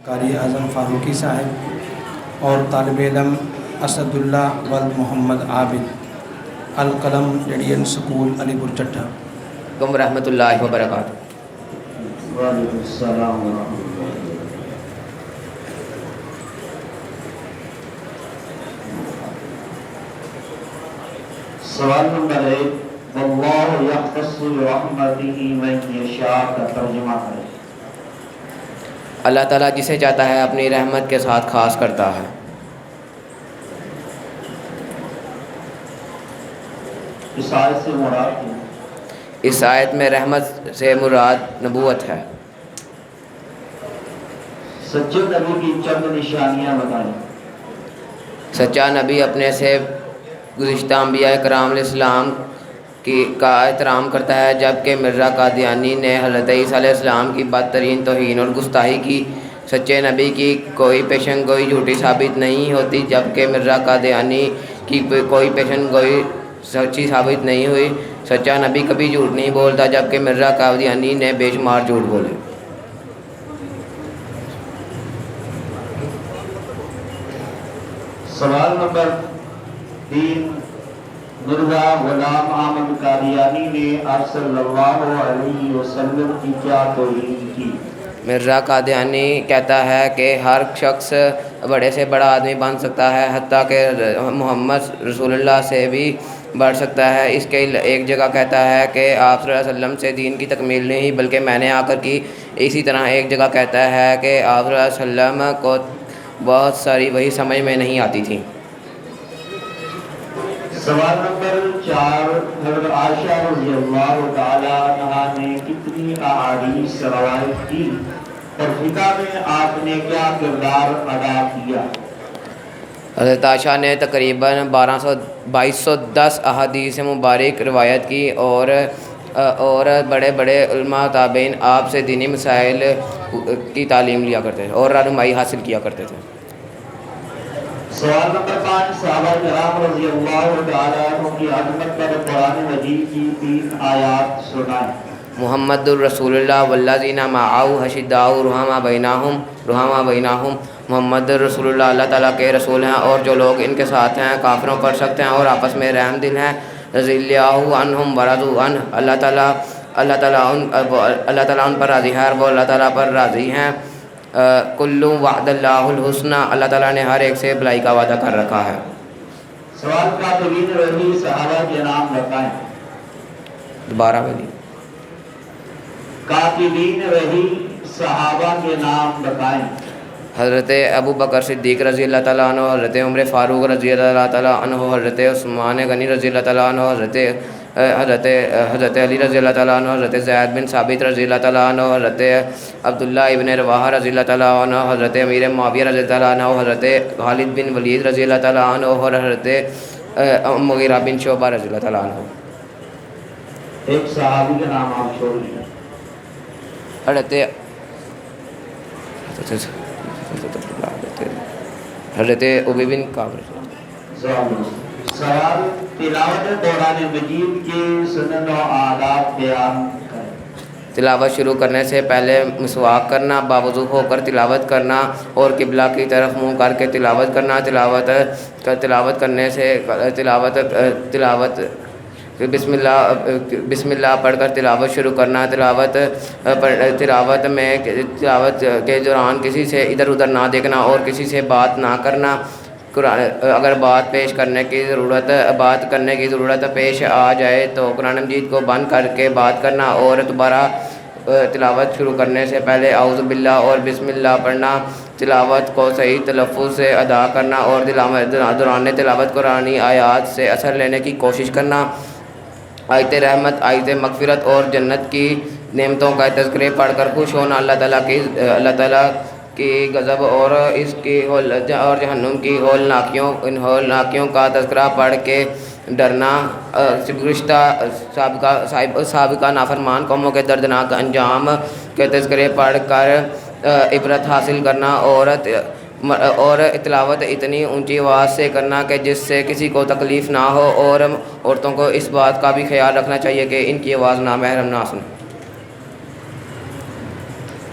قاری اعظم فاروقی صاحب اور طالب علم اسد اللہ ولد محمد عابد، القلم ریڈین سکول علی پور چٹھا۔ کم رحمۃ اللہ وبرکاتہ۔ وعلیکم السلام ورحمۃ اللہ۔ سوال نمبر 1، واللہ یختص برحمتہ من یشاء کا ترجمہ ہے۔ اللہ تعالیٰ جسے چاہتا ہے اپنی رحمت کے ساتھ خاص کرتا ہے۔ اس آیت سے مراد ہے؟ اس آیت میں رحمت سے مراد نبوت ہے۔ سچے نبی کی چند نشانیاں بتائیں۔ سچا نبی اپنے سے گزشتہ انبیاء کرام علیہ السلام کا احترام کرتا ہے، جبکہ مرزا قادیانی نے حضرت عیسیٰ علیہ السلام کی بدترین توہین اور گستاخی کی۔ سچے نبی کی کوئی پیشن گوئی جھوٹی ثابت نہیں ہوتی، جبکہ مرزا قادیانی کی کوئی پیشن گوئی سچی ثابت نہیں ہوئی۔ سچا نبی کبھی جھوٹ نہیں بولتا، جبکہ مرزا قادیانی نے بے شمار جھوٹ بولے۔ سوال نمبر 3، مرزا غلام احمد قادیانی نے آپ صلی اللہ علیہ وسلم کی کیا توہین کی؟ مرزا قادیانی کہتا ہے کہ ہر شخص بڑے سے بڑا آدمی بن سکتا ہے، حتیٰ کہ محمد رسول اللہ سے بھی بڑھ سکتا ہے۔ اس کے ایک جگہ کہتا ہے کہ آپ صلی اللہ علیہ وسلم سے دین کی تکمیل نہیں بلکہ میں نے آ کر کی۔ اسی طرح ایک جگہ کہتا ہے کہ آپ صلی اللہ علیہ وسلم کو بہت ساری وحی سمجھ میں نہیں آتی تھی۔ سوال نمبر 4، حضرت عائشہ رضی اللہ تعالی عنہا نے کتنی احادیث روایت کی اور فقہ میں آپ نے کیا کردار ادا کیا؟ حضرت عائشہ نے تقریباً 2210 احادیث مبارک روایت کی اور بڑے بڑے علماء تابعین آپ سے دینی مسائل کی تعلیم لیا کرتے تھے اور رہنمائی حاصل کیا کرتے تھے۔ سوال نمبر 5، صحابہ کرام رضی اللہ تعالی عنہ کی عظمت پر قرآن مجید کی 3 آیات سنائیں۔ محمد الرسول اللہ والذین معہ اشداء رحماء بینہم۔ محمد رسول اللہ اللہ تعالیٰ کے رسول ہیں اور جو لوگ ان کے ساتھ ہیں کافروں پر سخت ہیں اور آپس میں رحم دل ہیں۔ رضی اللہ عنہم ورضوا عنہ، اللہ تعالیٰ ان پر راضی ہے اور وہ اللہ تعالیٰ پر راضی ہیں۔ کل وعد اللہ الحسنى، اللہ تعالیٰ نے ہر ایک سے بھلائی کا وعدہ کر رکھا ہے۔ سوال کاتبین وحی صحابہ کے نام بتائیں۔ دوبارہ بولیے۔ کاتبین وحی صحابہ کے نام بتائیں۔ حضرت ابو بکر صدیق رضی اللہ تعالیٰ عنہ، حضرت عمر فاروق رضی اللہ تعالیٰ عنہ، حضرت عثمان غنی رضی اللہ تعالیٰ عنہ، حضرت علی رضی اللہ تعالیٰ عنہ، حضرت زید بن ثابت رضی اللہ تعالیٰ عنہ، حضرت عبداللہ ابن رواحہ رضی اللہ تعالیٰ عنہ، حضرت امیر معاویہ رضی اللہ تعالیٰ عنہ، حضرت خالد بن ولید رضی اللہ تعالیٰ عنہ اور حضرت مغیرہ بن شعبہ رضی اللہ تعالیٰ عنہ۔ ایک صحابی کا نام آپ چھوڑ دیں۔ حضرت ابی بن کعب۔ سوال، تلاوت قرآن مجید کے سنن و آداب بیان کریں۔ تلاوت شروع کرنے سے پہلے مسواک کرنا، باوضو ہو کر تلاوت کرنا اور قبلہ کی طرف منہ کر کے تلاوت کرنا۔ تلاوت کرنے سے بسم اللہ پڑھ کر تلاوت شروع کرنا۔ تلاوت کے دوران کسی سے ادھر ادھر نہ دیکھنا اور کسی سے بات نہ کرنا۔ اگر بات کرنے کی ضرورت پیش آ جائے تو قرآن مجید کو بند کر کے بات کرنا اور دوبارہ تلاوت شروع کرنے سے پہلے اعوذ باللہ اور بسم اللہ پڑھنا۔ تلاوت کو صحیح تلفظ سے ادا کرنا اور دوران تلاوت قرآنی آیات سے اثر لینے کی کوشش کرنا۔ آیت رحمت، آیت مغفرت اور جنت کی نعمتوں کا تذکرے پڑھ کر خوش ہونا۔ اللہ تعالیٰ کی غضب اور اس کی اور جہنم کی ہولناکیوں کا تذکرہ پڑھ کے ڈرنا۔ گزشتہ سابقہ نافرمان قوموں کے دردناک انجام کے تذکرے پڑھ کر عبرت حاصل کرنا اور تلاوت اتنی اونچی آواز سے کرنا کہ جس سے کسی کو تکلیف نہ ہو، اور عورتوں کو اس بات کا بھی خیال رکھنا چاہیے کہ ان کی آواز نامحرم نہ سنیں۔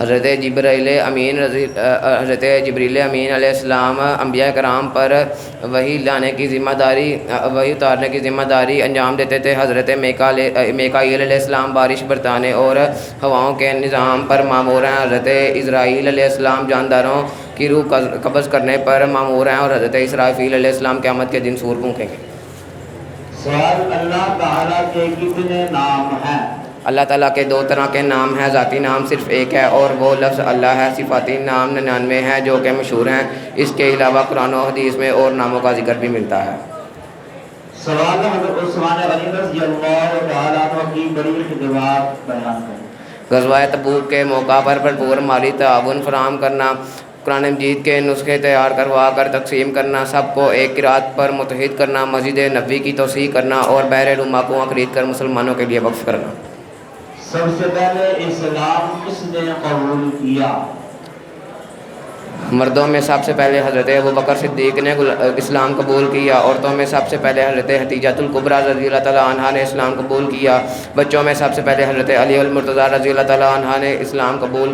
حضرت جبریل امین علیہ السلام انبیاء کرام پر وحی لانے کی ذمہ داری، وحی اتارنے کی ذمہ داری انجام دیتے تھے۔ حضرت میکائیل علیہ السلام بارش برسانے اور ہواؤں کے نظام پر مامور ہیں۔ حضرت اسرائیل علیہ السلام جانداروں کی روح قبض کرنے پر مامور ہیں، اور حضرت اسرافیل علیہ السلام قیامت کے دن سور پھونکیں گے۔ سوال، اللہ تعالیٰ کے کتنے نام ہیں؟ اللہ تعالیٰ کے 2 طرح کے نام ہیں، ذاتی نام صرف ایک ہے اور وہ لفظ اللہ ہے۔ صفاتی نام 99 ہیں جو کہ مشہور ہیں، اس کے علاوہ قرآن و حدیث میں اور ناموں کا ذکر بھی ملتا ہے۔ سوال، حضرت عثمان غنی رضی اللہ تعالیٰ عنہ کی بڑی خدمات بیان کریں۔ غزوہ تبوک کے موقع پر بھرپور مالی تعاون فراہم کرنا، قرآن مجید کے نسخے تیار کروا کر تقسیم کرنا، سب کو ایک قرأت پر متحد کرنا، مسجد نبوی کی توسیع کرنا اور بحر روما کنواں خرید کر مسلمانوں کے لیے وقف کرنا۔ سب سے پہلے اسلام کس نے قبول کیا؟ مردوں میں سب سے پہلے حضرت ابوبکر صدیق نے اسلام قبول کیا، عورتوں میں سب سے پہلے حضرت حدیجۃ الکبریٰ رضی اللہ تعالیٰ عنہا نے اسلام قبول کیا، بچوں میں سب سے پہلے حضرت علی المرتضیٰ رضی اللہ تعالیٰ عنہ نے اسلام قبول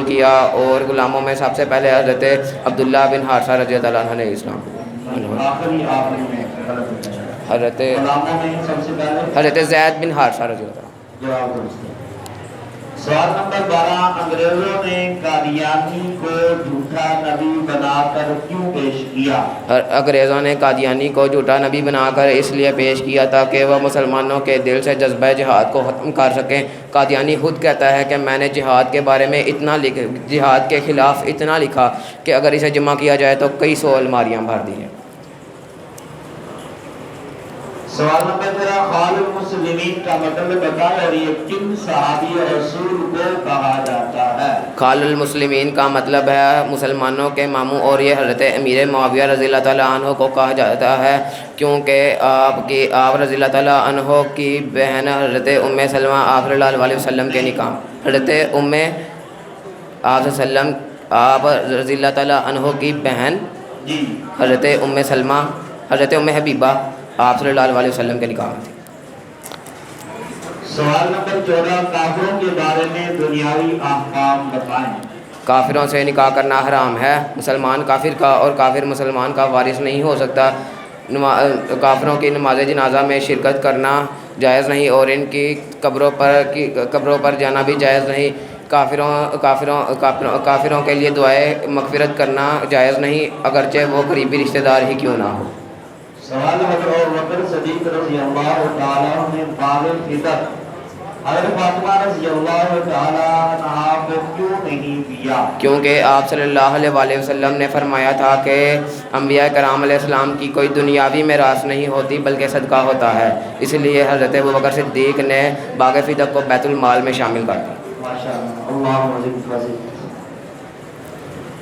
کیا، اور غلاموں میں سب سے پہلے حضرت عبداللہ بن حارثہ رضی اللہ عنہ نے اسلام قبول حضرت زید بن حارثہ رضی اللہ عنہ۔ سوال نمبر 12، انگریزوں نے قادیانی کو جھوٹا نبی بنا کر کیوں پیش کیا؟ انگریزوں نے قادیانی کو جھوٹا نبی بنا کر اس لیے پیش کیا تاکہ وہ مسلمانوں کے دل سے جذبہ جہاد کو ختم کر سکیں۔ قادیانی خود کہتا ہے کہ میں نے جہاد کے بارے میں جہاد کے خلاف اتنا لکھا کہ اگر اسے جمع کیا جائے تو کئی 100 الماریاں بھر دی ہیں۔ سوال نمبر 13، خال المسلمین کا مطلب بتائیں اور یہ کن صحابی رسول کو کہا جاتا ہے؟ خال المسلمین کا مطلب ہے مسلمانوں کے ماموں، اور یہ حضرت امیر معاویہ رضی اللہ تعالیٰ عنہ کو کہا جاتا ہے کیونکہ آپ رضی اللہ تعالیٰ عنہ کی بہن حضرت ام سلمہ آپ صلی اللہ علیہ وسلم کے نکاح، آپ رضی اللہ تعالیٰ عنہ کی بہن حضرت ام سلمہ، حضرت ام حبیبہ آپ صلی اللہ علیہ وسلم کے نکاح تھی۔ سوال نمبر 14، کافروں کے بارے میں دنیاوی احکام بتائیں۔ کافروں سے نکاح کرنا حرام ہے، مسلمان کافر کا اور کافر مسلمان کا وارث نہیں ہو سکتا۔ کافروں کی نماز جنازہ میں شرکت کرنا جائز نہیں، اور ان کی قبروں پر جانا بھی جائز نہیں۔ کافروں کے لیے دعائے مغفرت کرنا جائز نہیں، اگرچہ وہ قریبی رشتہ دار ہی کیوں نہ ہو۔ سوال حضرت بکر صدیق رضی اللہ تعالیٰ نے باغ فطر حضرت فاطمہ رضی اللہ تعالیٰ عنہا کو کیوں نہیں دیا؟ کیونکہ آپ صلی اللہ علیہ وسلم نے فرمایا تھا کہ انبیاء کرام علیہ السلام کی کوئی دنیاوی میراث نہیں ہوتی بلکہ صدقہ ہوتا ہے، اس لیے حضرت ابوبکر صدیق نے باغ فطر کو بیت المال میں شامل کر دیا۔ ماشاءاللہ، اللہ